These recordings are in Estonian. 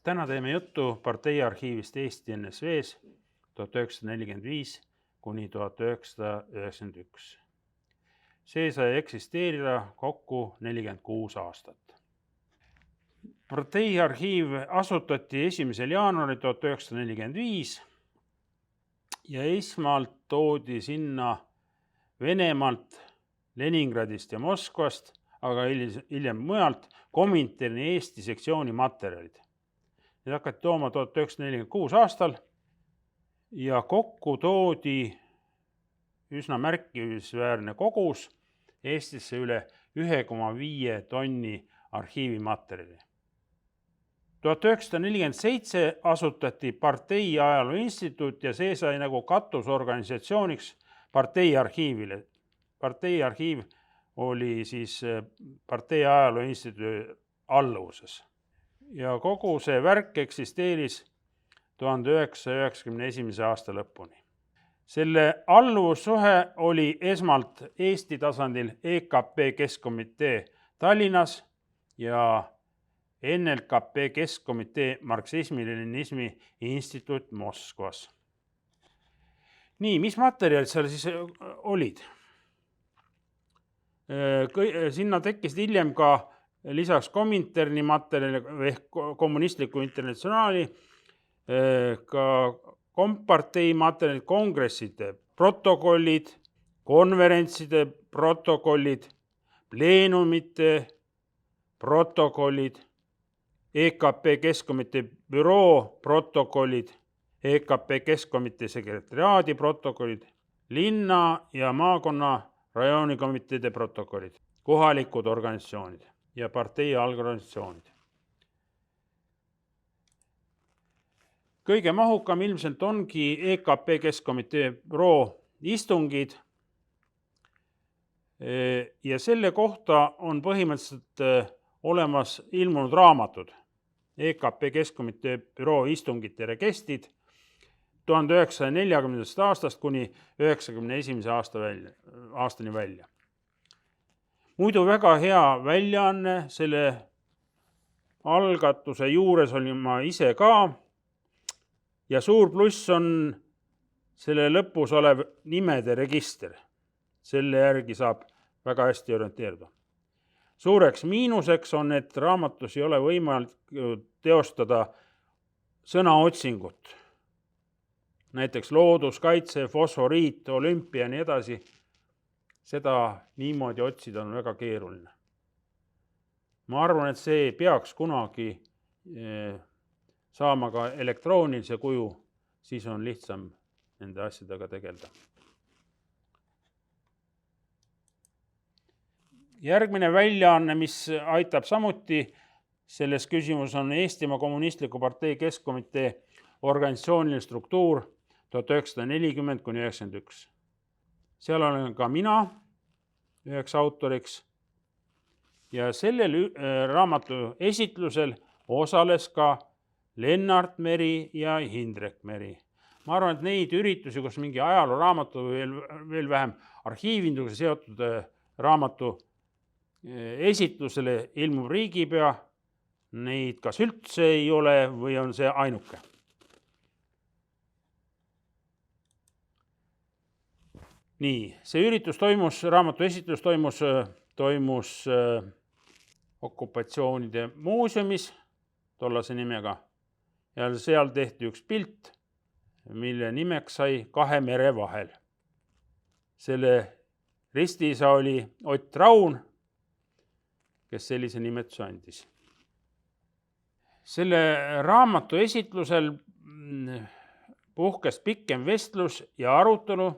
Täna teeme juttu partei arhiivist Eesti NSV-s 1945 kuni 1991. See sai eksisteerida kokku 46 aastat. Partei arhiiv asutati 1. jaanuaril 1945 ja esmalt toodi sinna Venemaalt, Leningradist ja Moskvast, aga hiljem mujalt Kominterni Eesti sektsiooni materjalid. Need hakati tooma 1946 aastal ja kokku toodi üsna märkimisväärne kogus Eestisse üle 1,5 tonni arhiivimaterjali. 1947 asutati Partei Ajaloo Instituut ja see sai nagu katusorganisatsiooniks Partei arhiivile. Partei arhiiv oli siis Partei Ajaloo Instituudi alluvuses. Ja kogu see värk eksisteeris 1991. aasta lõpuni. Selle alluvussuhe oli esmalt Eesti tasandil EKP Keskkomitee Tallinnas ja NLKP Keskkomitee Marksismi-Leninismi instituut Moskvas. Nii, mis materjalid seal siis olid? Sinna tekkisid hiljem ka lisaks Kominterni materjali ehk kommunistliku internatsionaali ka kompartei materjalid, kongresside protokollid, konverentside protokollid, pleenumite protokollid, EKP Keskkomitee büroo protokollid, EKP Keskkomitee sekretariaadi protokollid, linna ja maakonna rajoonikomiteede protokollid, kohalikud organisatsioonid ja partei algorganisatsioonid. Kõige mahukam ilmselt ongi EKP Keskkomitee büroo istungid ja selle kohta on põhimõtteliselt olemas ilmunud raamatud. EKP Keskkomitee büroo istungite regestrid 1940. aastast kuni 1991. aastani välja. Muidu väga hea väljaanne, selle algatuse juures olin ma ise ka ja suur pluss on selle lõpus olev nimede register. Selle järgi saab väga hästi orienteeruda. Suureks miinuseks on, et raamatus ei ole võimalik teostada sõnaotsingut. Näiteks looduskaitse, fosforiit, olümpia ja nii edasi. Seda niimoodi otsida on väga keeruline. Ma arvan, et see peaks kunagi saama ka elektroonilise kuju, siis on lihtsam nende asjadega tegeleda. Järgmine väljaanne, mis aitab samuti selles küsimus on Eestimaa Kommunistliku Partei Keskkomitee organisatsiooniline struktuur 1940–1991. Seal olen ka mina üheks autoriks ja sellel raamatu esitlusel osales ka Lennart Meri ja Hindrek Meri. Ma arvan, et neid üritusi, kus mingi ajalooraamatu veel vähem arhiivindusega seotud raamatu esitlusele ilmub riigipea, neid kas üldse ei ole või on see ainuke. Nii, see üritus toimus, raamatu esitlus toimus okupatsioonide muuseumis tollase nimega ja seal tehti üks pilt, mille nimeks sai Kahe mere vahel. Selle ristiisa oli Ott Raun, kes sellise nimetuse andis. Selle raamatu esitlusel puhkes pikem vestlus ja arutelu,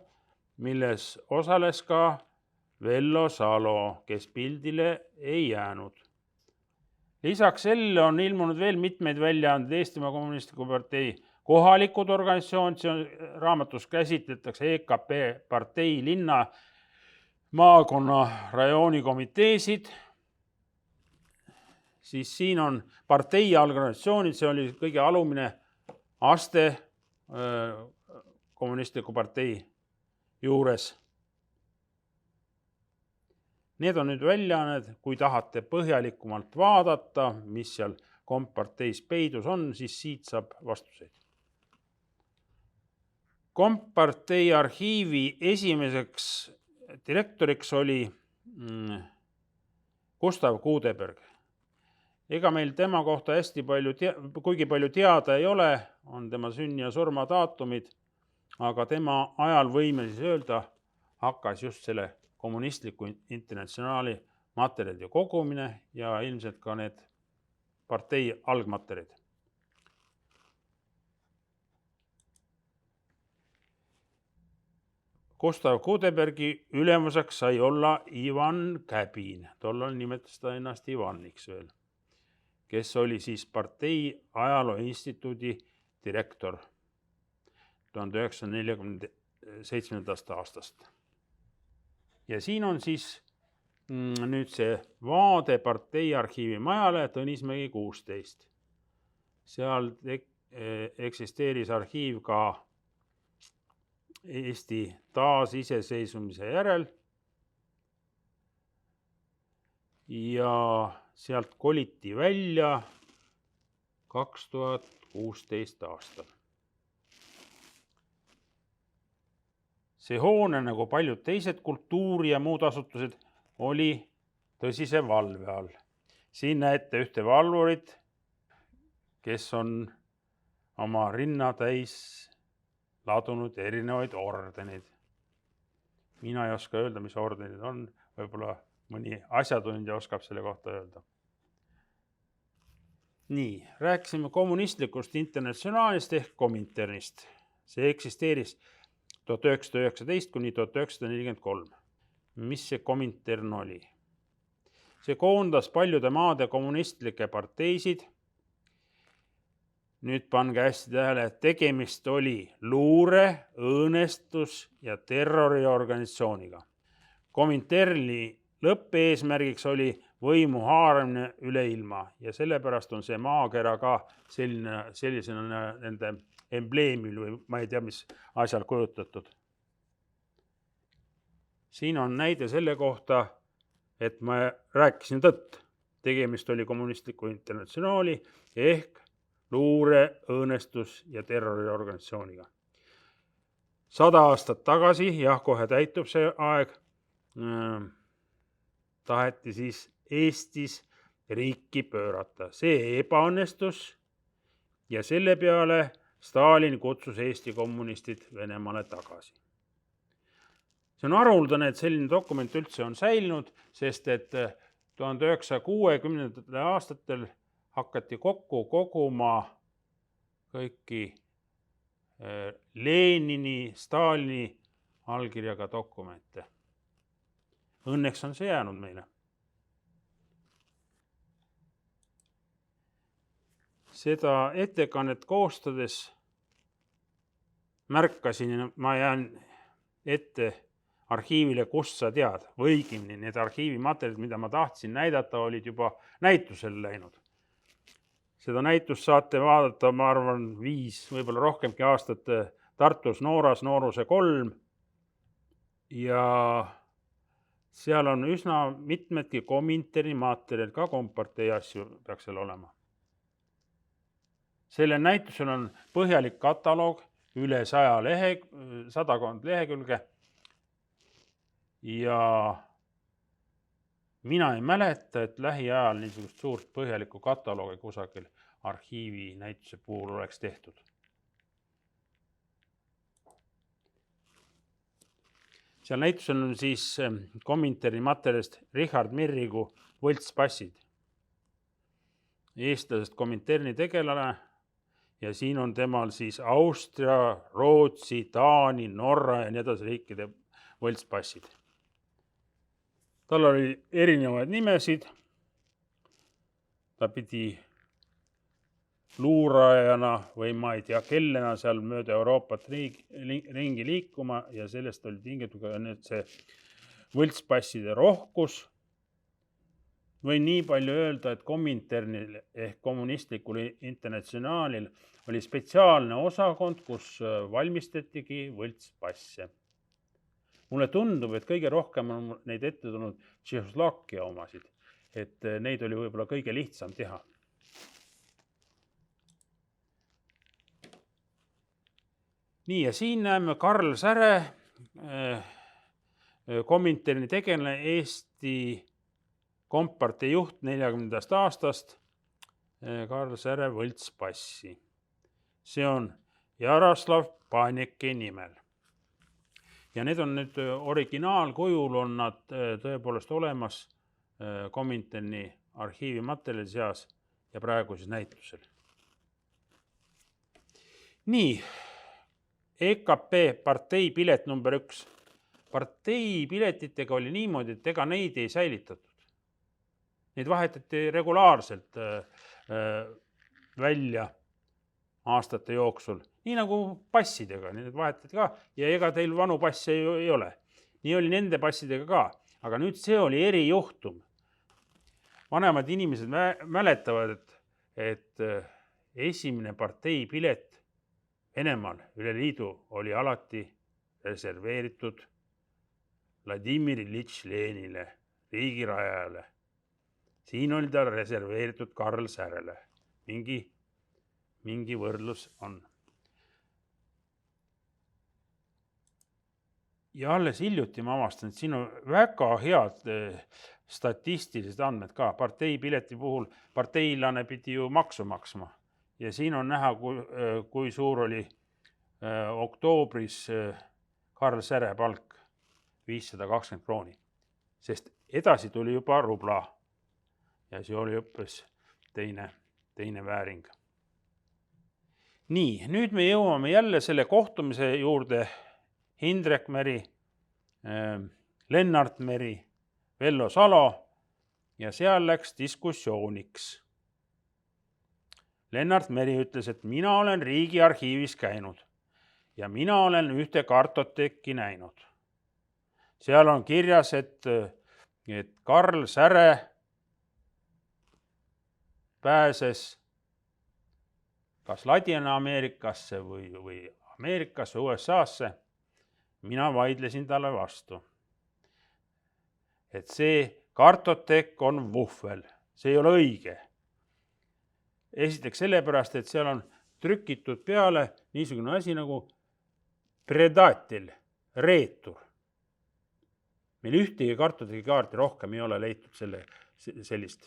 milles osales ka Vello Salo, kes pildile ei jäänud. Lisaks selle on ilmunud veel mitmeid väljaandeid Eestimaa Kommunistliku Partei kohalikud organisatsioonid, raamatus käsitletakse EKP partei linna maakonna rajoonikomiteesid, siis siin on partei organisatsioonid, see oli kõige alumine aste Kommunistliku Partei juures. Need on nüüd väljaaned, kui tahate põhjalikumalt vaadata, mis seal komparteis peidus on, siis siit saab vastuseid. Kompartei arhiivi esimeseks direktoriks oli Gustav Kuudeberg. Ega meil tema kohta kuigi palju teada ei ole, on tema sünni ja surma daatumid, aga tema ajal võime siis öelda, hakkas just selle kommunistliku internatsionaali materjalide kogumine ja ilmselt ka need partei algmaterjalid. Gustav Kuudebergi ülemuseks sai olla Ivan Käbin, tollal nimetas ta ennast Ivaniks veel, kes oli siis partei ajaloo instituudi direktor 1947. aastast. Ja siin on siis nüüd see vaade partei arhiivi majale Tõnismägi 16. Seal eksisteeris arhiiv ka Eesti taasiseseisvumise järel ja sealt koliti välja 2016 aastal. See hoone, nagu paljud teised kultuuri- ja muud asutused, oli tõsise valve all. Siin näete ühte valvurit, kes on oma rinna täis ladunud erinevaid ordeneid. Mina ei oska öelda, mis ordenid on, võib-olla mõni asjatundja oskab selle kohta öelda. Nii, rääkisime kommunistlikust internatsionaalist ehk Kominternist. See eksisteeris 1919 kuni 1943. Mis see Komintern oli? See koondas paljude maade kommunistlikke parteisid. Nüüd pange hästi tähele, et tegemist oli luure, õõnestus ja terroriorganisatsiooniga. Kominterni lõppeesmärgiks oli võimu haaramine üle ilma ja sellepärast on see maakera ka sellisena nende embleemil või ma ei tea, mis asjal kujutatud. Siin on näide selle kohta, et ma rääkisin tõtt. Tegemist oli kommunistliku internatsionaali ehk luure, õõnestus ja terroriorganisatsiooniga. 100 aastat tagasi, jah, kohe täitub see aeg, taheti siis Eestis riiki pöörata. See ebaõnnestus ja selle peale Stalin kutsus Eesti kommunistid Venemaale tagasi. See on haruldane, et selline dokument üldse on säilinud, sest et 1960. aastatel hakati kokku koguma kõiki Lenini, Stalini allkirjaga dokumente. Õnneks on see jäänud meile. Seda ettekannet koostades märkasin, ma jään ette arhiivile, kust sa tead, või õigemini need arhiivimaterjalid, mida ma tahtsin näidata, olid juba näitusel läinud. Seda näitust saate vaadata, ma arvan, 5, võib-olla rohkemki aastat Tartus Nooras, Nooruse 3 ja seal on üsna mitmedki Kominterni materjal, ka kompartei asju peaks seal olema. Selle näitusel on põhjalik kataloog, üle 100 lehekülge ja mina ei mäleta, et lähiajal niisugust suurt põhjalikku kataloogi kusagil arhiivi näituse puhul oleks tehtud. Seal näitusel on siis Kominterni materjalist Richard Mirrigu võltspassid. Eestlasest Kominterni tegelane ja siin on temal siis Austria, Rootsi, Taani, Norra ja nii edasi riikide võltspassid. Tal oli erinevaid nimesid. Ta pidi luurajana või ma ei tea kellena seal mööda Euroopat ringi liikuma ja sellest oli tingitud ka see võltspasside rohkus. Võin nii palju öelda, et Kominternil ehk kommunistlikul internatsionaalil oli spetsiaalne osakond, kus valmistatigi võltspasse. Mulle tundub, et kõige rohkem on neid ette tulnud Tšehhoslaakia omasid, et neid oli võib-olla kõige lihtsam teha. Nii, ja siin näeme Karl Säre, Kominterni tegelane, Eesti Kompartei juht 40. aastast, Karl Säre võltspassi. See on Jaroslav Paneki nimel. Ja need on nüüd originaalkujul on nad tõepoolest olemas Kominterni arhiivimaterjali seas ja praegu siis näitusel. Nii, EKP parteipilet number 1. Parteipiletitega oli niimoodi, et ega neid ei säilitatud. Neid vahetati regulaarselt välja aastate jooksul. Nii nagu passidega, need vahetati ka ja ega teil vanu passe ei ole. Nii oli nende passidega ka, aga nüüd see oli erijuhtum. Vanemad inimesed mäletavad, et esimene parteipilet Venemaal üle liidu oli alati reserveeritud Vladimir Iljitš Leninile, riigirajajale. Siin oli ta reserveeritud Karl Särele. Mingi võrdlus on. Ja alles hiljuti ma avastan, et siin on väga head statistilised andmed ka. Parteipileti puhul parteilane pidi ju maksu maksma. Ja siin on näha, kui suur oli oktoobris Karl Säre palk, 520 krooni. Sest edasi tuli juba rubla ja see oli hoopis teine vääring. Nii, nüüd me jõuame jälle selle kohtumise juurde. Hindrek Meri, Lennart Meri, Vello Salo ja seal läks diskussiooniks. Lennart Meri ütles, et mina olen riigiarhiivis käinud ja mina olen ühte kartotekki näinud. Seal on kirjas, et Karl Säre pääses kas Ladina-Ameerikasse või Ameerikasse, USA-sse. Mina vaidlesin talle vastu. Et see kartotek on vuhvel, see ei ole õige. Esiteks sellepärast, et seal on trükitud peale niisugune asi nagu predatil, reetur. Meil ühtegi kartoteki kaarti rohkem ei ole leitud sellist.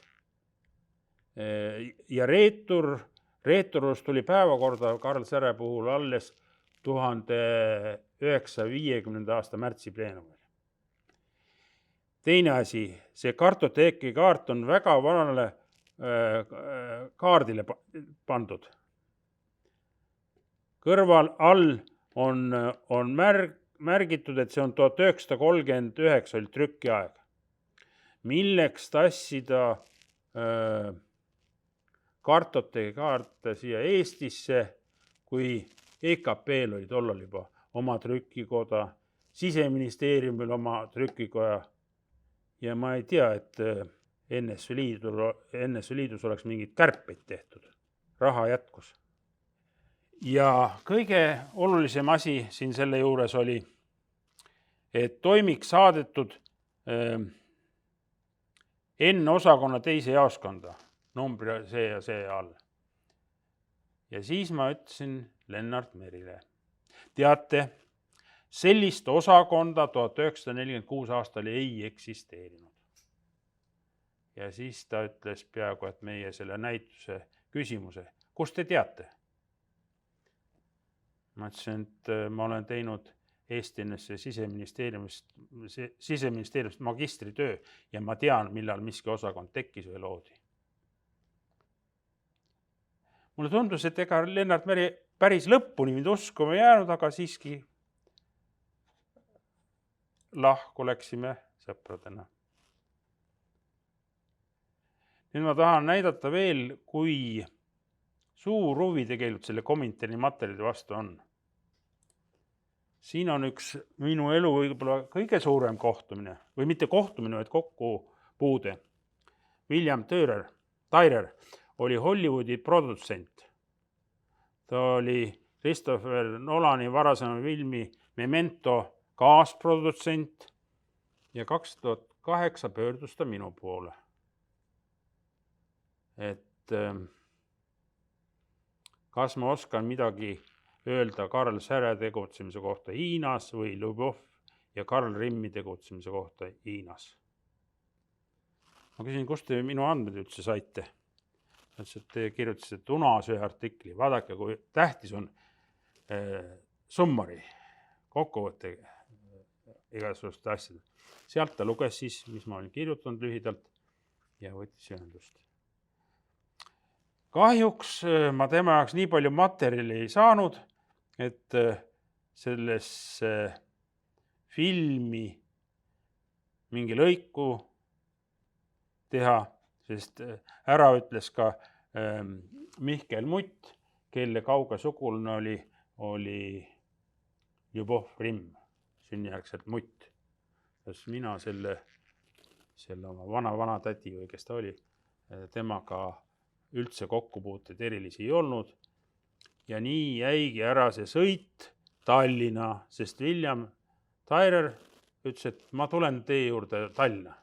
Ja reeturus tuli päevakorda Karl Säre puhul alles 1950. aasta märtsi pleenumil. Teine asi, see kartoteki kaart on väga vanale kaardile pandud. Kõrval all on märgitud, et see on 1939 oli trükkiaeg. Milleks tassida kartoteki kaarte siia Eestisse, kui EKP-l oli tollal juba oma trükikoda, Siseministeeriumil oma trükikoja ja ma ei tea, et NSV Liidus oleks mingid kärpeid tehtud. Raha jätkus. Ja kõige olulisem asi siin selle juures oli, et toimik saadetud enne osakonna teise jaoskonda, numbri see ja see all. Ja siis ma ütlesin Lennart Merile. Teate, sellist osakonda 1946 aastal ei eksisteerinud. Ja siis ta ütles peaaegu, et meie selle näituse küsimuse, kus te teate? Ma ütlesin, et ma olen teinud Eesti-NSV siseministeeriumist magistritöö ja ma tean, millal miski osakond tekkis või loodi. Mulle tundus, et ega Lennart Meri päris lõpuni mind uskuma jäänud, aga siiski lahku läksime sõpradena. Nüüd ma tahan näidata veel, kui suur huvi tegelikult selle Kominterni materjali vastu on. Siin on üks minu elu võib-olla kõige suurem kohtumine, või mitte kohtumine, vaid kokkupuude. William Tyrer oli Hollywoodi produtsent. Ta oli Christopher Nolani varasema filmi Memento kaasprodutsent ja 2008 pöördus ta minu poole. Et kas ma oskan midagi öelda Karl Säre tegutsemise kohta Hiinas või Ljubov ja Karl Rimmi tegutsemise kohta Hiinas. Ma küsin, kust te minu andmed üldse saite? Ütles, et te kirjutasite Unas ühe artikli. Vaadake, kui tähtis on summari, kokkuvõtte igasuguste asjade. Sealt ta luges siis, mis ma olin kirjutanud lühidalt ja võttis ühendust. Kahjuks ma tema jaoks nii palju materjali ei saanud, et sellesse filmi mingi lõiku teha, sest ära ütles ka Mihkel Mutt, kelle kauge sugulane oli Ljubov Rimm, sünnijärgselt Mutt. Mina selle oma vana tädi või kes ta oli, temaga üldse kokkupuuteid erilisi ei olnud. Ja nii jäigi ära see sõit Tallinna, sest William Tyrer ütles, et ma tulen teie juurde Tallinna.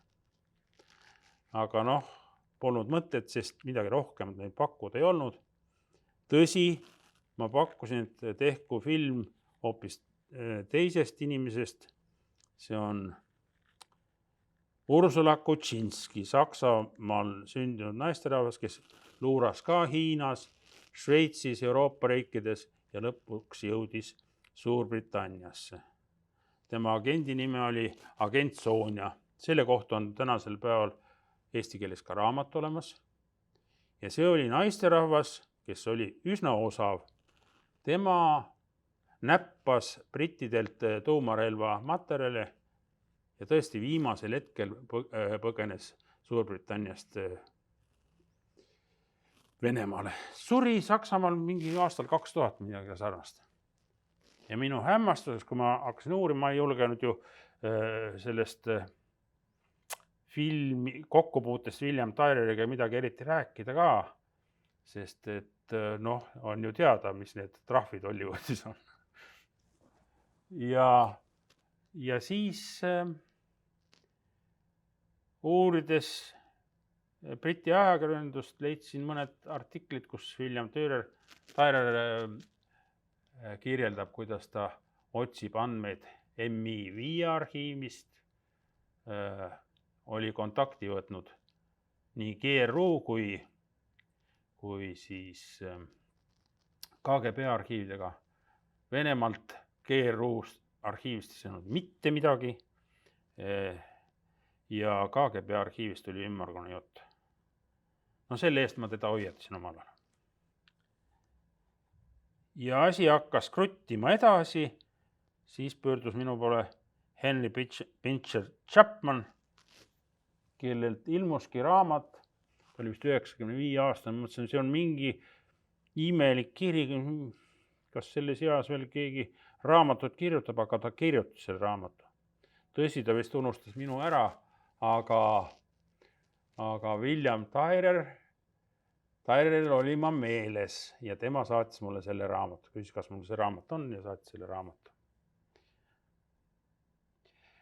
Aga polnud mõtet, sest midagi rohkem neid pakkuda ei olnud. Tõsi, ma pakkusin, et tehku film hoopis teisest inimesest. See on Ursula Kutšinski, Saksamaal sündinud naisterahvas, kes luuras ka Hiinas, Šveitsis, Euroopa riikides ja lõpuks jõudis Suurbritanniasse. Tema agendi nime oli agent Sonja. Selle kohta on tänasel päeval eesti keeles ka raamat olemas. Ja see oli naisterahvas, kes oli üsna osav. Tema näppas brittidelt tuumarelva materjale ja tõesti viimasel hetkel põgenes Suurbritanniast Venemaale. Suri Saksamaal mingi aastal 2000 midagi sarnast. Ja minu hämmastuses, kui ma hakkasin uurima, ma ei julgenud ju sellest filmi kokkupuutest William Tyreriga midagi eriti rääkida ka, sest et on ju teada, mis need trahvid Hollywoodis on. Ja siis uurides Briti ajakirjandust leidsin mõned artiklid, kus William Tyrer kirjeldab, kuidas ta otsib andmeid MI5 arhiivist, oli kontakti võtnud nii GRU kui siis KGB arhiividega. Venemaalt GRU arhiivist ei saanud mitte midagi ja KGB arhiivist oli ümmargune jutt. Selle eest ma teda hoiatasin omal ajal. Ja asi hakkas kruttima edasi, siis pöördus minu poole Henry Pincher Chapman, kellelt ilmuski raamat, ta oli vist 95 aastane, mõtlesin, see on mingi imelik kiri, kas selles eas veel keegi raamatut kirjutab, aga ta kirjutas selle raamatu. Tõsi, ta vist unustas minu ära, aga William Tyreril oli ma meeles ja tema saatis mulle selle raamatu. Küsis, kas mul see raamat on ja saatis selle raamatu.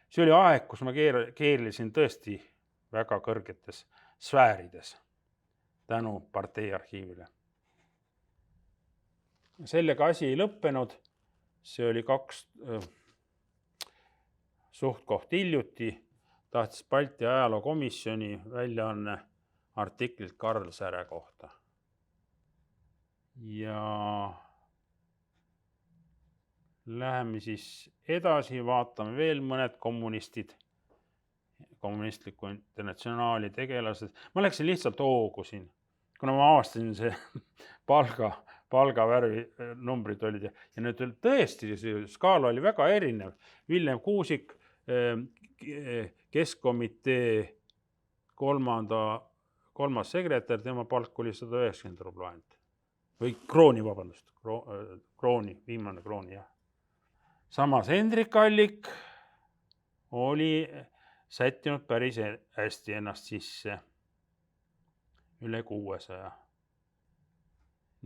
See oli aeg, kus ma keerlesin tõesti väga kõrgetes sfäärides tänu partei arhiivile. Sellega asi ei lõppenud. See oli suht-koht hiljuti. Tahtis Balti ajalookomisjoni väljaanne artiklit Karl Säre kohta. Ja läheme siis edasi, vaatame veel mõned kommunistliku internatsionaali tegelased. Ma läksin lihtsalt hoogusin, kuna ma avastasin see palgavärvi numbrid olid ja need oli tõesti, skaala oli väga erinev. Villem Kuusik, Keskkomitee kolmas sekretär, tema palk oli 190 rubla ainult. Või krooni, vabandust, viimane krooni, jah. Samas Hendrik Allik oli sättinud päris hästi ennast sisse, üle 600.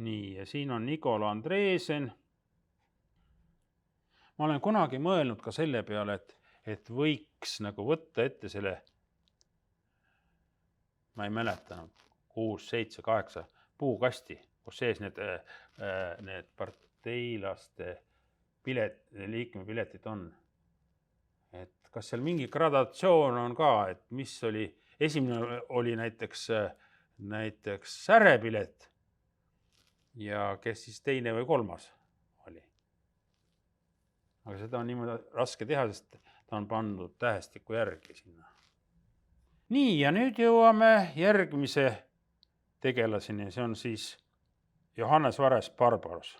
Nii, ja siin on Nikola Andreesen. Ma olen kunagi mõelnud ka selle peale, et võiks nagu võtta ette selle, ma ei mäletanud, 6, 7, 8 puukasti, kus sees need parteilaste liikmepiletit on. Et kas seal mingi gradatsioon on ka, et mis oli, esimene oli näiteks särepilet ja kes siis teine või kolmas oli. Aga seda on niimoodi raske teha, sest ta on pandud tähestiku järgi sinna. Nii, ja nüüd jõuame järgmise tegelaseni, see on siis Johannes Vares-Barbarus,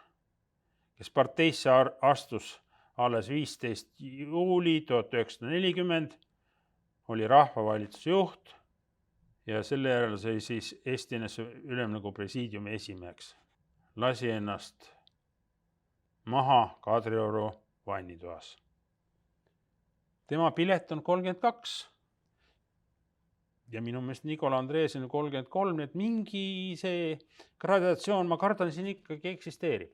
kes parteisse astus alles 15. juuli 1940, oli rahvavalitsuse juht ja selle järel sai siis Eesti NSV Ülemnõukogu presiidiumi esimeheks. Lasi ennast maha Kadrioru vannitoas. Tema pilet on 32 ja minu meelest Nikola Andresen on 33, et mingi see gradatsioon, ma kardan, siin ikkagi eksisteerib.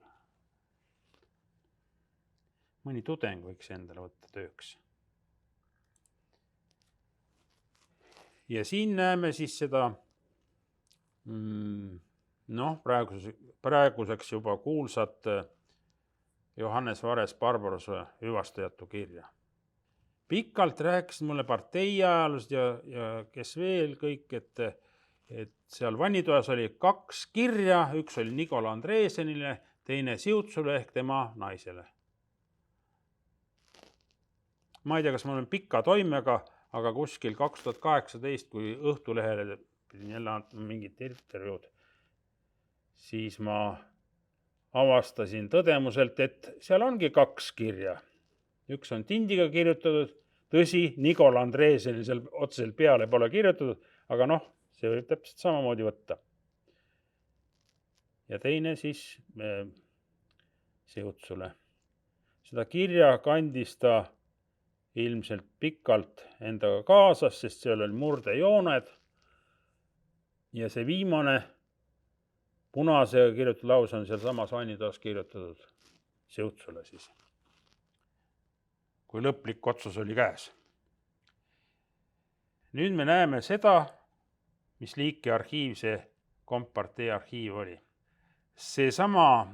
Mõni tudeng võiks endale võtta tööks. Ja siin näeme siis seda praeguseks juba kuulsat Johannes Vares-Barbaruse hüvastajatu kirja. Pikalt rääkis mulle parteiajalust ja kes veel kõik, et seal vannitoas oli 2 kirja, üks oli Nikola Andresenile, teine Siutsule ehk tema naisele. Ma ei tea, kas ma olen pika toimega, aga kuskil 2018, kui Õhtulehele pidin jälle andma mingit intervjuud, siis ma avastasin tõdemuselt, et seal ongi 2 kirja. Üks on tindiga kirjutatud, tõsi, Nikola Andresenil seal otseselt peale pole kirjutatud, aga see võib täpselt samamoodi võtta. Ja teine siis Siutsule. Seda kirja kandis ta ilmselt pikalt endaga kaasas, sest seal oli murdejooned ja see viimane punasega kirjutatud lause on seal samas vannitoas kirjutatud Siutsule siis, kui lõplik otsus oli käes. Nüüd me näeme seda, mis liiki arhiiv see kompartei arhiiv oli. Seesama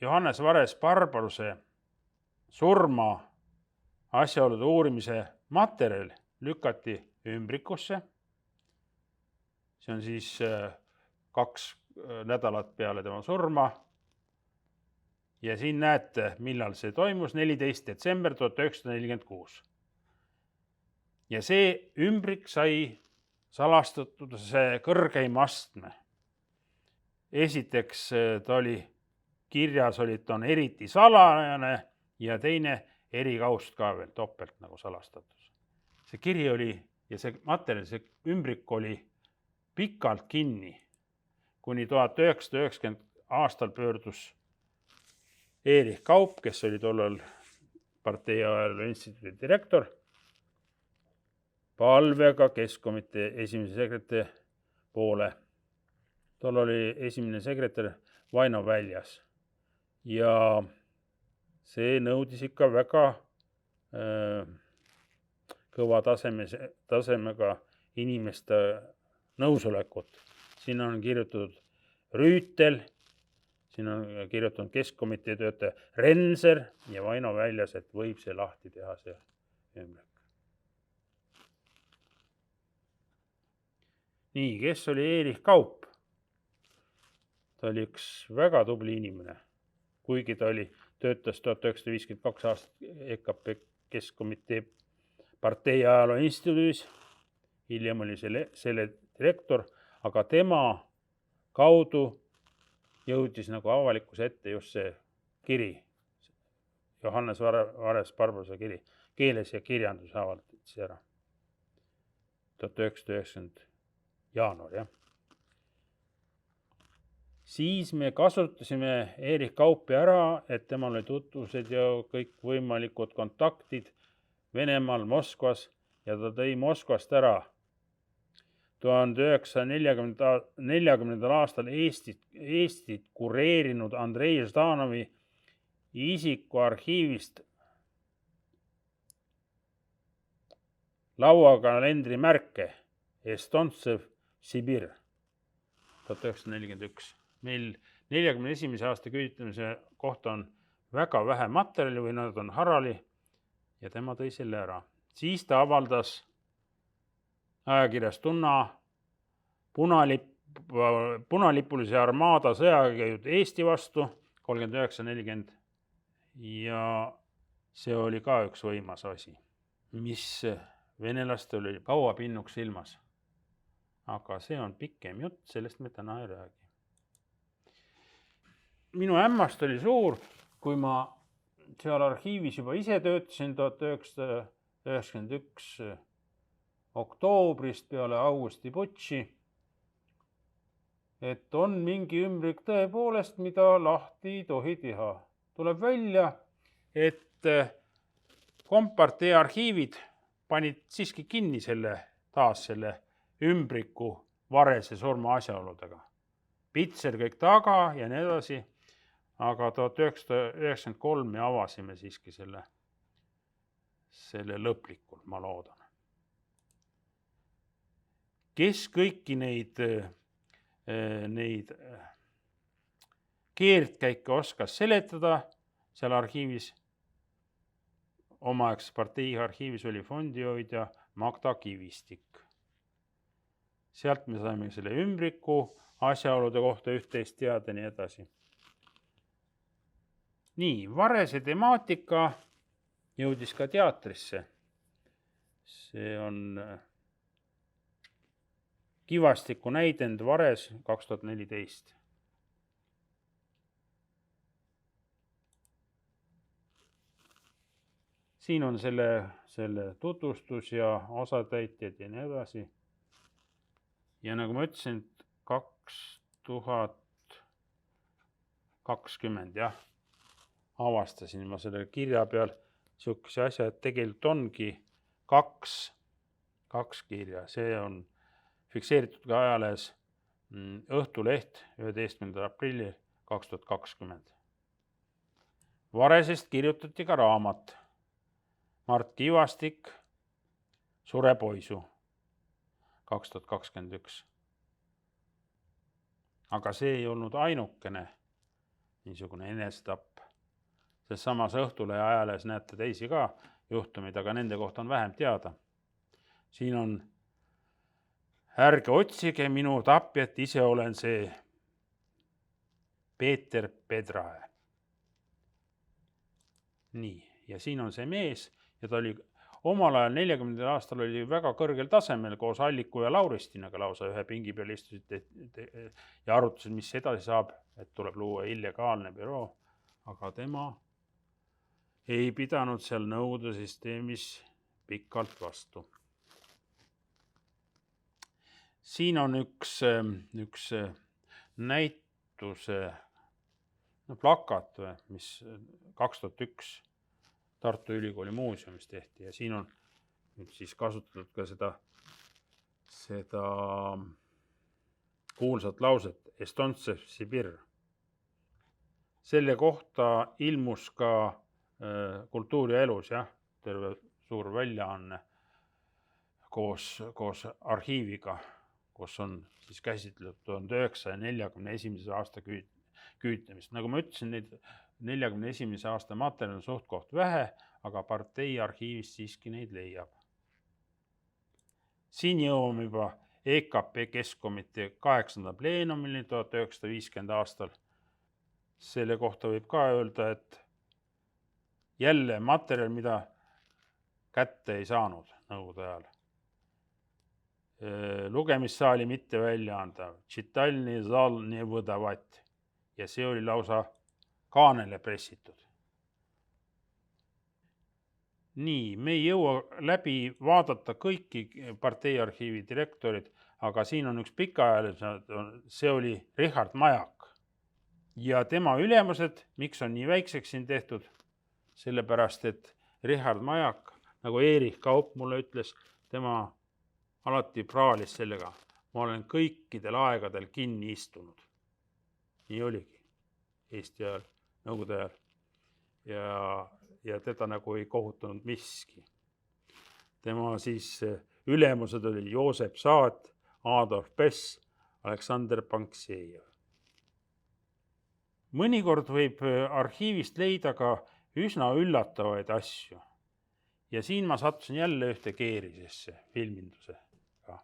Johannes Vares-Barbaruse surma asjaolude uurimise materjal lükati ümbrikusse. See on siis 2 nädalat peale tema surma. Ja siin näete, millal see toimus, 14. detsember 1946. Ja see ümbrik sai salastatud see kõrgeim astme. Esiteks ta oli kirjas, ta on eriti salajane ja teine erikaust ka veel topelt nagu salastatus. See kiri oli ja see materjal, see ümbrik oli pikalt kinni, kuni 1990 aastal pöördus Erich Kaup, kes oli tollal partei ajaloo instituudi direktor, palvega Keskkomitee esimese sekretäri poole. Tol oli esimene sekretär Vaino Väljas ja see nõudis ikka väga kõva tasemega inimeste nõusolekut. Siin on kirjutatud Rüütel, siin on kirjutatud Keskkomitee töötaja Renser ja Vaino Väljas, et võib see lahti teha see ümbrik. Nii, kes oli Erich Kaup? Ta oli üks väga tubli inimene, kuigi ta töötas 1952 aastat EKP Keskkomitee partei ajaloo instituudis, hiljem oli selle direktor, aga tema kaudu jõudis nagu avalikkuse ette just see kiri, Johannes Vares-Barbaruse kiri, keeles ja kirjandus avaldati ära. 1990 jaanuar, jah. Siis me kasutasime Erich Kaupi ära, et temal oli tutvused ja kõik võimalikud kontaktid Venemaal, Moskvas ja ta tõi Moskvast ära 1940. aastal Eestit kureerinud Andrei Ždanovi isikuarhiivist lauakalendri märke Estontsev Sibir 1941. meil 41. aasta küüditamise kohta on väga vähe materjali või nad on harali ja tema tõi selle ära. Siis ta avaldas ajakirjas Tunna punalipulise armaada sõjakäjud Eesti vastu 39-40 ja see oli ka üks võimas asi, mis venelastel oli kaua pinnuks silmas. Aga see on pikem jutt, sellest me täna ei räägi. Minu hämmast oli suur, kui ma seal arhiivis juba ise töötasin 1991 oktoobrist peale Augusti putši, et on mingi ümbrik tõepoolest, mida lahti ei tohi teha. Tuleb välja, et kompartei arhiivid panid siiski kinni taas selle ümbriku Varese surma asjaoludega. Pitser kõik taga ja nii edasi, aga 1993 me avasime siiski selle lõplikult, ma loodan. Kes kõiki neid keerdkäike oskas seletada seal arhiivis, omaaegses partei arhiivis oli fondihoidja Magda Kivistik. Sealt me saime selle ümbriku asjaolude kohta üht-teist teada nii edasi. Nii, Varese temaatika jõudis ka teatrisse. See on Kivastiku näidend Vares 2014. Siin on selle tutvustus ja osatäitjad ja nii edasi. Ja nagu ma ütlesin, 2020 avastasin ma selle kirja peal sihukese asja, et tegelikult ongi kaks kirja. See on fikseeritud ka ajalehes Õhtuleht 11. aprillil 2020. Varesest kirjutati ka raamat Mart Kivastik, Surepoisu 2021. Aga see ei olnud ainukene niisugune enesetapp. Selles samas Õhtulehe ajalehes näete teisi ka juhtumeid, aga nende kohta on vähem teada. Siin on ärge otsige minu tapjat, ise olen see Peeter Pedrae. Nii, ja siin on see mees ja ta oli omal ajal 40. aastal oli väga kõrgel tasemel koos Alliku ja Lauristinaga lausa ühe pingi peal istusid ja arutasid, mis edasi saab, et tuleb luua illegaalne büroo, aga tema ei pidanud seal Nõukogude süsteemis pikalt vastu. Siin on üks näituse plakat, mis 2001 Tartu Ülikooli muuseumis tehti ja siin on nüüd siis kasutatud ka seda kuulsat lauset Estontsev Sibir. Selle kohta ilmus ka Kultuur ja elus, terve suur väljaanne koos arhiiviga, kus on siis käsitletud 1941. aasta küüditamist. Nagu ma ütlesin, neid 41. aasta materjal on suht-koht vähe, aga partei arhiivis siiski neid leiab. Siin jõuame juba EKP Keskkomitee 8. pleenumini 1950. aastal. Selle kohta võib ka öelda, et jälle materjal, mida kätte ei saanud Nõukogude ajal. Lugemissaali mitte välja anda. Čitalni zal ne võdavat. Ja see oli lausa kaanele pressitud. Nii, me ei jõua läbi vaadata kõiki parteiarhiivi direktorid, aga siin on üks pikaajaline, see oli Richard Majak. Ja tema ülemused, miks on nii väikseks siin tehtud? Sellepärast, et Richard Majak, nagu Erich Kaup mulle ütles, tema alati praalis sellega. Ma olen kõikidel aegadel kinni istunud. Nii oligi Eesti ajal, Nõukogude ajal. Ja teda nagu ei kohutanud miski. Tema siis ülemused oli Joosep Saat, Adolf Pess, Aleksander Panksejev. mõnikord võib arhiivist leida ka üsna üllatavaid asju. Ja siin ma sattusin jälle ühte keerisesse, filmindusega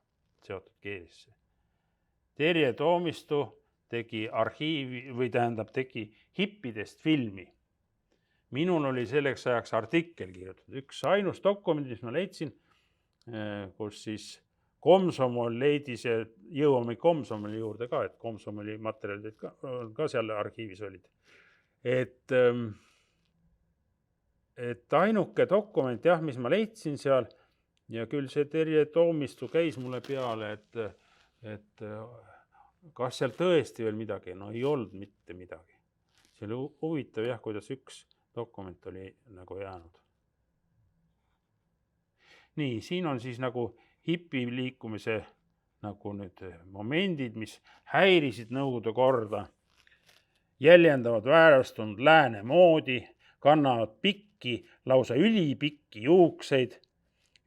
seotud keerisesse. Terje Toomistu tegi tegi hippidest filmi. Minul oli selleks ajaks artikkel kirjutatud. Üks ainus dokument, mis ma leidsin, kus siis Komsomol leidis ja jõuame Komsomoli juurde ka, et Komsomoli materjalid ka seal arhiivis olid. Et ainuke dokument, jah, mis ma leidsin seal ja küll see Terje Toomistu käis mulle peale, et kas seal tõesti veel midagi, no ei olnud mitte midagi. See oli huvitav jah, kuidas üks dokument oli nagu jäänud. Nii, siin on siis nagu hipiliikumise nagu nüüd momendid, mis häirisid Nõukogude korda, jäljendavad väärastunud lääne moodi, kannavad pikki, lausa ülipikki juukseid,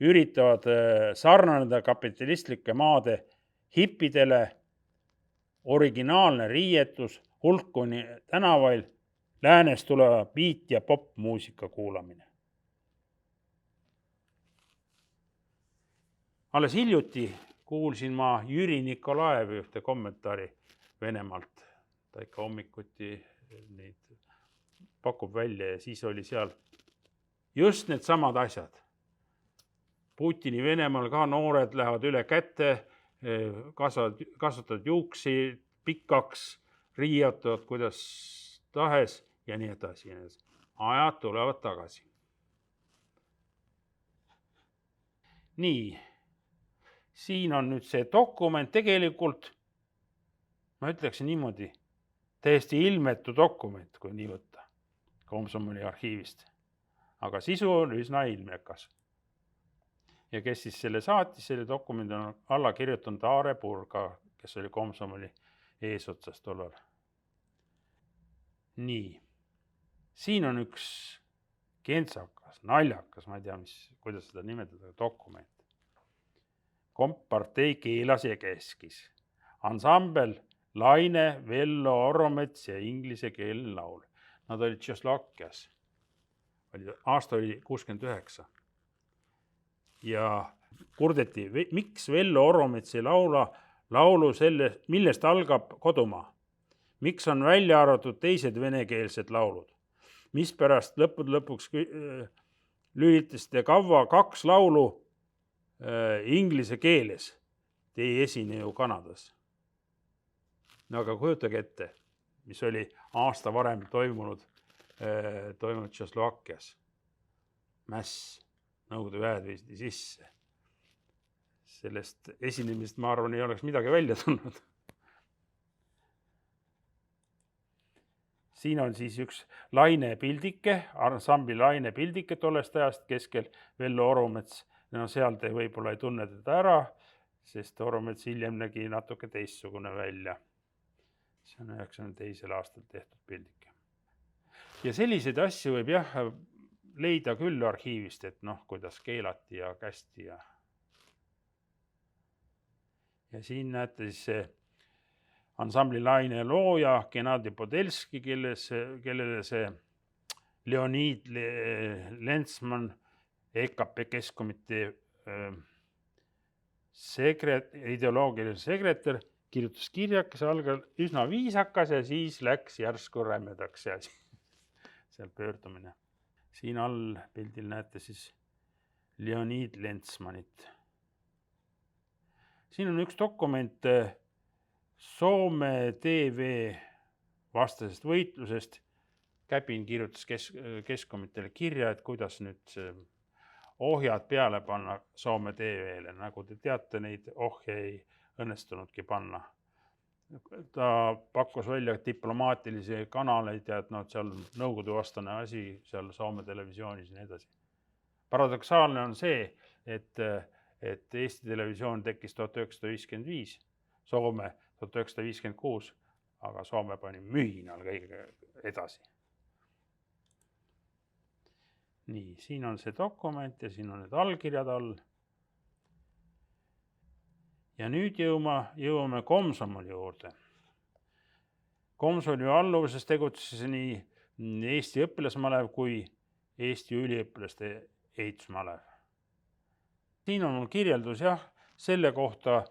üritavad sarnaneda kapitalistlike maade hippidele, originaalne riietus, hulkuni tänavail, läänest tuleva beat- ja popmuusika kuulamine. Alles hiljuti kuulsin ma Jüri Nikolaevi ühte kommentaari Venemaalt. Ta ikka hommikuti neid pakub välja ja siis oli seal just need samad asjad. Putini Venemaal ka noored lähevad üle kätte, kasvatavad juuksi pikaks, riiatavad kuidas tahes ja nii edasi. Ajad tulevad tagasi. Nii, siin on nüüd see dokument tegelikult, ma ütleksin niimoodi, täiesti ilmetu dokument, kui nii võtta, Komsomoli arhiivist. Aga sisu on üsna ilmekas. Ja kes siis selle saatis, selle dokumendi on alla kirjutanud Aare Purga, kes oli Komsomoli eesotsas tollal. Nii, siin on üks kentsakas, naljakas, ma ei tea, kuidas seda nimetada, dokument. Kompartei keelas ja keskis. Ansambel Laine, Vello Oromets ja inglise keelne laul. Nad olid Tšehhoslovakkias. Aasta oli 69. Ja kurdeti, miks Vello Oromets ei laula laulu selle, millest algab kodumaa? Miks on välja arvatud teised venekeelsed laulud? Mispärast lõpuks lülitasite kavva 2 laulu inglise keeles? Te ei esine ju Kanadas. No aga kujutage ette, mis oli aasta varem toimunud Tšehhoslovakkias. Mäss, Nõukogude väed viidi sisse. Sellest esinemist, ma arvan, ei oleks midagi välja tulnud. Siin on siis üks Laine pildike, ansambli Laine pildike tollest ajast keskel Vello Oromets. No seal te võib-olla ei tunne teda ära, sest Oromets hiljem nägi natuke teistsugune välja. See on 92. aastal tehtud pildike. Ja selliseid asju võib jah leida küll arhiivist, et kuidas keelati ja kästi. Ja siin näete siis see ansambli Laine looja Gennadi Podelski, kellele see Leonid Lentsman, EKP Keskkomitee ideoloogiline sekretär, kirjutas kirja, kes algal üsna viisakas ja siis läks järsku rämedaks seal pöördumine. Siin all pildil näete siis Leonid Lentsmanit. Siin on üks dokument Soome TV vastasest võitlusest. Käpin kirjutas Keskkomiteele kirja, et kuidas nüüd ohjad peale panna Soome TV-le. Nagu te teate, neid ohje ei õnnestunudki panna. Ta pakkus välja diplomaatilisi kanaleid ja et seal Nõukogude vastane asi seal Soome televisioonis ja nii edasi. Paradoksaalne on see, et Eesti televisioon tekkis 1955, Soome 1956, aga Soome pani mühinal kõige edasi. Nii, siin on see dokument ja siin on need allkirjad all. Ja nüüd jõuame Komsomoli juurde. Komsoli alluvuses tegutses nii Eesti õpilasmalev kui Eesti üliõpilaste ehitusmalev. Siin on mul kirjeldus selle kohta,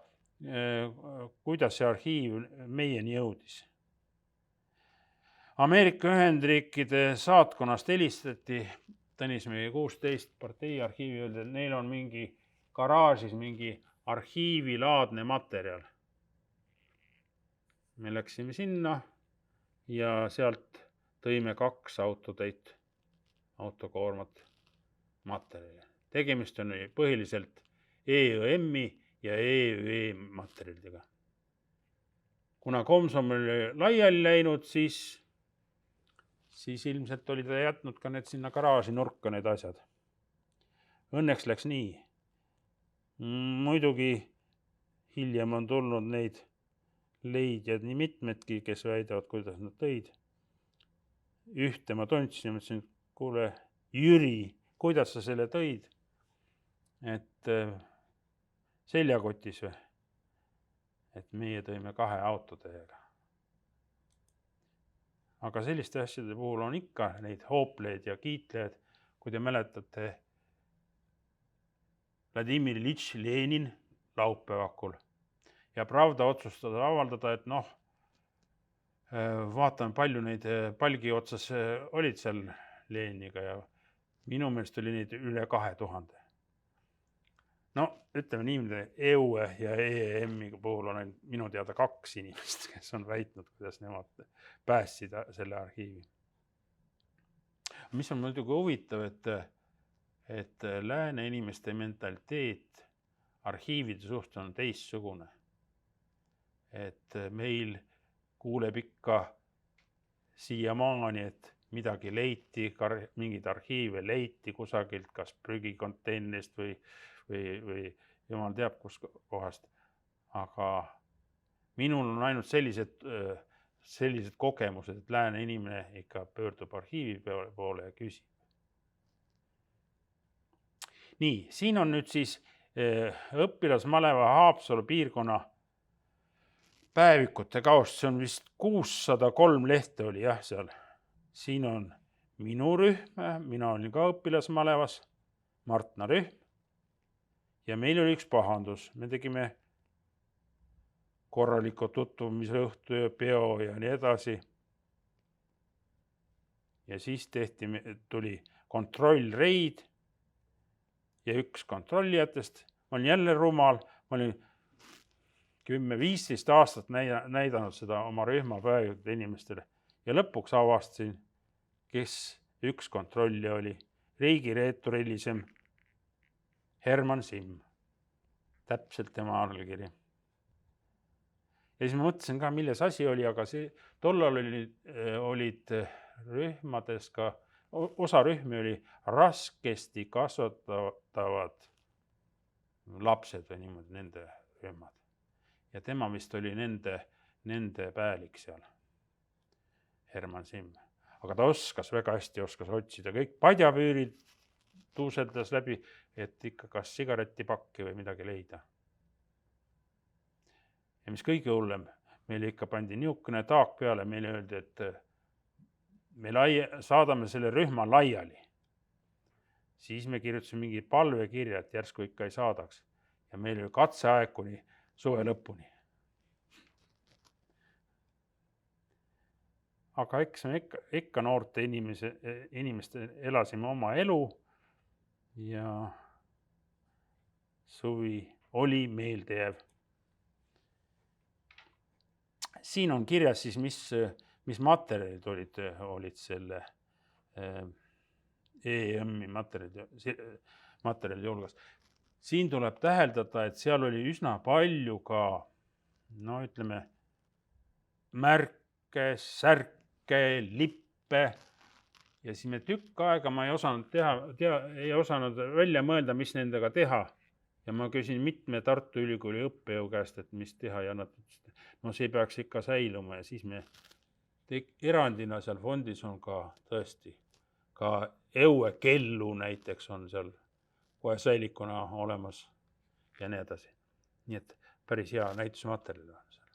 kuidas see arhiiv meieni jõudis. Ameerika Ühendriikide saatkonnast helistati Tõnismäe 16 partei arhiivi öelda, et neil on mingi garaažis mingi arhiivilaadne materjal. Me läksime sinna ja sealt tõime 2 autotäit autokoormat materjali. Tegemist on põhiliselt EÜM-i ja EÜE materjalidega. Kuna Komsom oli laiali läinud, siis ilmselt oli ta jätnud ka need sinna garaaži nurka need asjad. Õnneks läks nii. Muidugi hiljem on tulnud neid leidjad nii mitmedki, kes väidavad, kuidas nad tõid. Ühte ma tundsin ja mõtlesin, kuule, Jüri, kuidas sa selle tõid? Et seljakotis või? Et meie tõime 2 autotäiega. Aga selliste asjade puhul on ikka neid hoopleid ja kiitlejad, kui te mäletate Vladimir Iljitš Lenin laupäevakul. Ja Pravda otsustada avaldada, et vaatame, palju neid palgi otsas olid seal Leniniga ja minu meelest oli neid üle 2000. Ütleme niimoodi, EUE ja EEM-i puhul on minu teada 2 inimest, kes on väitnud, kuidas nemad päästsid selle arhiivi. Mis on muidugi huvitav, et lääne inimeste mentaliteet arhiivide suhtes on teistsugune. Et meil kuuleb ikka siiamaani, et midagi leiti, mingid arhiive leiti kusagilt, kas prügikonteinist või jumal teab kus kohast. Aga minul on ainult sellised kogemused, et lääne inimene ikka pöördub arhiivi poole ja küsib. Nii, siin on nüüd siis õpilasmaleva Haapsalu piirkonna päevikute kaost, see on vist 603 lehte oli seal. Siin on minu rühm, mina olin ka õpilasmalevas, Martna rühm ja meil oli üks pahandus. Me tegime korraliku tutvumisõhtu ja peo ja nii edasi. Ja siis tuli kontrollreid ja üks kontrollijatest, ma olin jälle rumal, ma olin 10-15 aastat näidanud seda oma rühma päevikute inimestele ja lõpuks avastasin, kes üks kontrollija oli. Riigireeturilisem Herman Simm. Täpselt tema allkiri. Ja siis ma mõtlesin ka, milles asi oli, aga tollal olid rühmades ka, osa rühmi oli raskesti kasvatavad lapsed või niimoodi nende rühmad. Ja tema vist oli nende päälik seal, Herman Simm. Aga ta väga hästi oskas otsida, kõik padjapüürid tuuseldas läbi, et ikka kas sigaretipakki või midagi leida. Ja mis kõige hullem, meile ikka pandi niisugune taak peale, meile öeldi, et me saadame selle rühma laiali. Siis me kirjutasime mingi palvekirja, et järsku ikka ei saadaks. Ja meil oli katseaeg kuni suve lõpuni. Aga eks me ikka noorte inimeste elasime oma elu ja suvi oli meeldejääv. Siin on kirjas siis, mis materjalid olid selle EM-i materjalide hulgas. Siin tuleb täheldada, et seal oli üsna palju ka, ütleme, märke, särke, lippe ja siis me tükk aega ma ei osanud välja mõelda, mis nendega teha. Ja ma küsin mitme Tartu Ülikooli õppejõu käest, et mis teha ja nad ütlesid, see peaks ikka säiluma ja siis me erandina seal fondis on ka tõesti, ka EUE kellu näiteks on seal kohe säilikuna olemas ja nii edasi. Nii et päris hea näitusmaterjal on seal.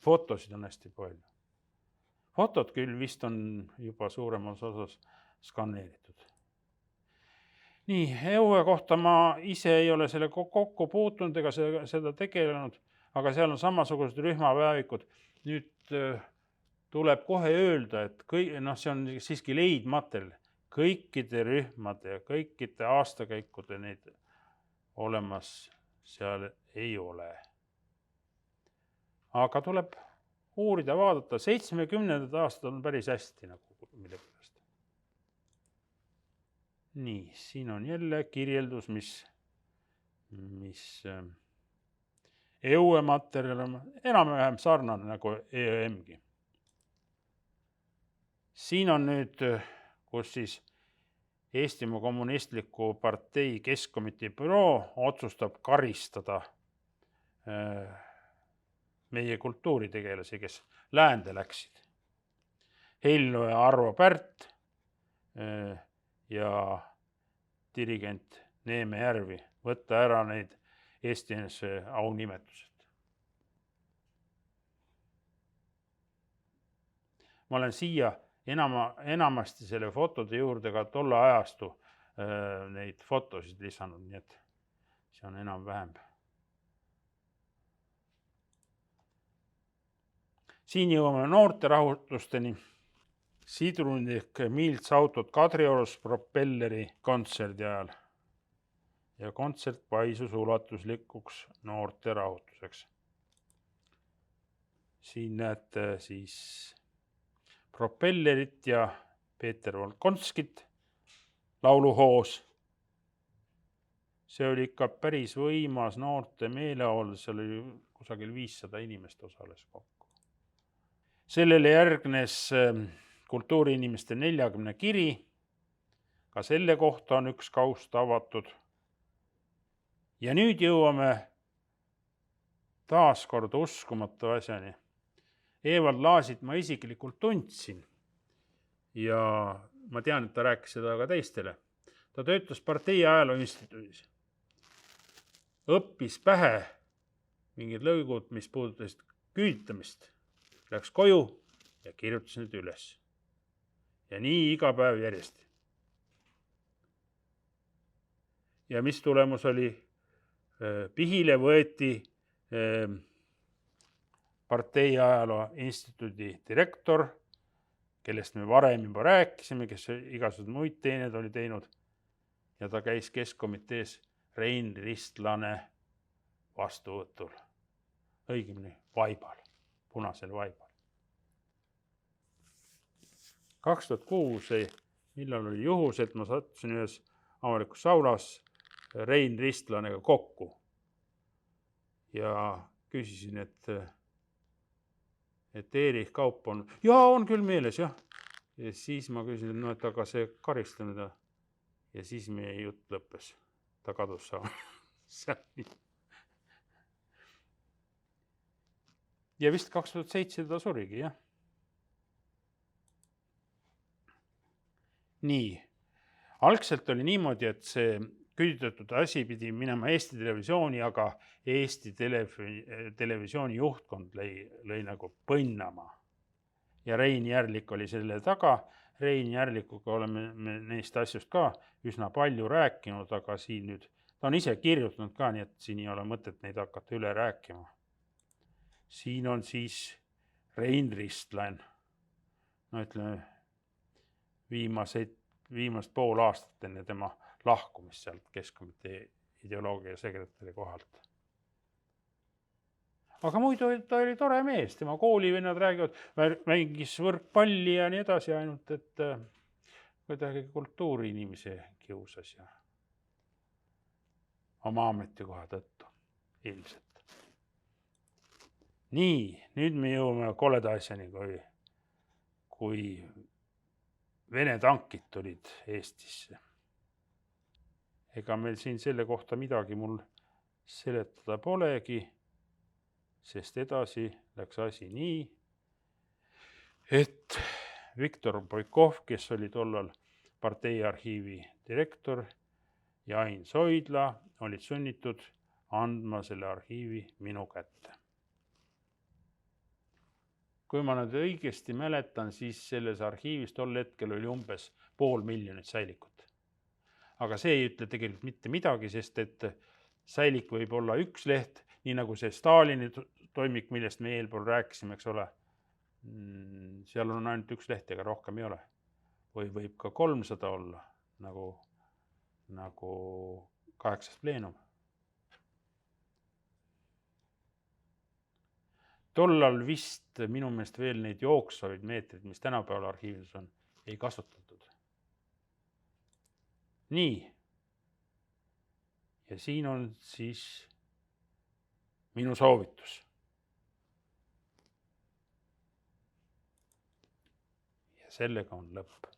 Fotosid on hästi palju. Fotod küll vist on juba suuremas osas skanneeritud. Nii, Eue kohta ma ise ei ole selle kokku puutunud ega seda tegelenud, aga seal on samasugused rühmapäevikud. Nüüd tuleb kohe öelda, et see on siiski leidmaterjal. Kõikide rühmade ja kõikide aastakäikude neid olemas seal ei ole. Aga tuleb uurida, vaadata. 70. aastad on päris hästi nagu mille pärast. Nii, siin on jälle kirjeldus, mis Eue materjal on enam-vähem sarnane nagu EÖM-gi. Siin on nüüd, kus siis Eestimaa Kommunistliku Partei Keskkomitee büroo otsustab karistada meie kultuuritegelasi, kes läände läksid. Hello ja Arvo Pärt ja dirigent Neeme Järvi võtta ära neid Eesti NSV aunimetused. Ma olen siia enamasti selle fotode juurde ka tolle ajastu neid fotosid lisanud, nii et see on enam-vähem. Siin jõuame noorte rahutusteni. Sidruni ehk Miilts autot Kadriorus propelleri kontserdi ajal. Ja kontsert paisus ulatuslikuks noorte rahutuseks. Siin näete siis propellerit ja Peeter Volkonskit lauluhoos. See oli ikka päris võimas noorte meeleolu, seal oli kusagil 500 inimest osales kokku. Sellele järgnes kultuuriinimeste 40 kiri. Ka selle kohta on üks kaust avatud. Ja nüüd jõuame taas kord uskumatu asjani. Evald Laasit ma isiklikult tundsin ja ma tean, et ta rääkis seda ka teistele. Ta töötas Partei Ajaloo Instituudis. Õppis pähe mingid lõigud, mis puudutasid küüditamist. Läks koju ja kirjutas need üles. Ja nii iga päev järjest. Ja mis tulemus oli? Pihile võeti Partei Ajaloo Instituudi direktor, kellest me varem juba rääkisime, kes igasugused muid teened oli teinud. Ja ta käis Keskkomitees Rein Ristlane vastuvõtul. Õigemini vaibal, punasel vaibal. 2006, millal oli juhus, et ma sattusin ühes avalikus saunas Rein Ristlanega kokku. Ja küsisin, et Erich Kaup on. Jaa, on küll meeles, jah. Ja siis ma küsisin, et aga see karistamine. Ja siis meie jutt lõppes. Ta kadus saama. Ja vist 2007 ta surigi, jah. Nii, algselt oli niimoodi, et see küüditatud asi pidi minema Eesti Televisiooni, aga Eesti Televisiooni juhtkond lõi nagu põnnama. Ja Rein Järlik oli selle taga. Rein Järlikuga oleme neist asjust ka üsna palju rääkinud, aga siin nüüd, ta on ise kirjutanud ka, nii et siin ei ole mõtet neid hakata üle rääkima. Siin on siis Rein Ristlan. No ütleme, viimast pool aastat enne tema lahkumist sealt Keskkomitee ideoloogia sekretäri kohalt. Aga muidu ta oli tore mees, tema koolivennad räägivad, mängis võrkpalli ja nii edasi, ainult et kuidagi kultuuriinimese kiusas ja oma ametikoha tõttu ilmselt. Nii, nüüd me jõuame koleda asjani, kui Vene tankid tulid Eestisse. Ega meil siin selle kohta midagi mul seletada polegi, sest edasi läks asi nii, et Viktor Boikov, kes oli tollal Partei arhiivi direktor, ja Ain Soidla olid sunnitud andma selle arhiivi minu kätte. kui ma nüüd õigesti mäletan, siis selles arhiivis tol hetkel oli umbes 500 000 säilikut. Aga see ei ütle tegelikult mitte midagi, sest et säilik võib olla üks leht, nii nagu see Stalini toimik, millest me eelpool rääkisime, eks ole. Seal on ainult üks leht, ega rohkem ei ole. Või võib ka 300 olla, nagu 8. pleenum. Tollal vist minu meelest veel neid jooksvaid meetrid, mis tänapäeval arhiivis on, ei kasutatud. Nii. Ja siin on siis minu soovitus. Ja sellega on lõpp.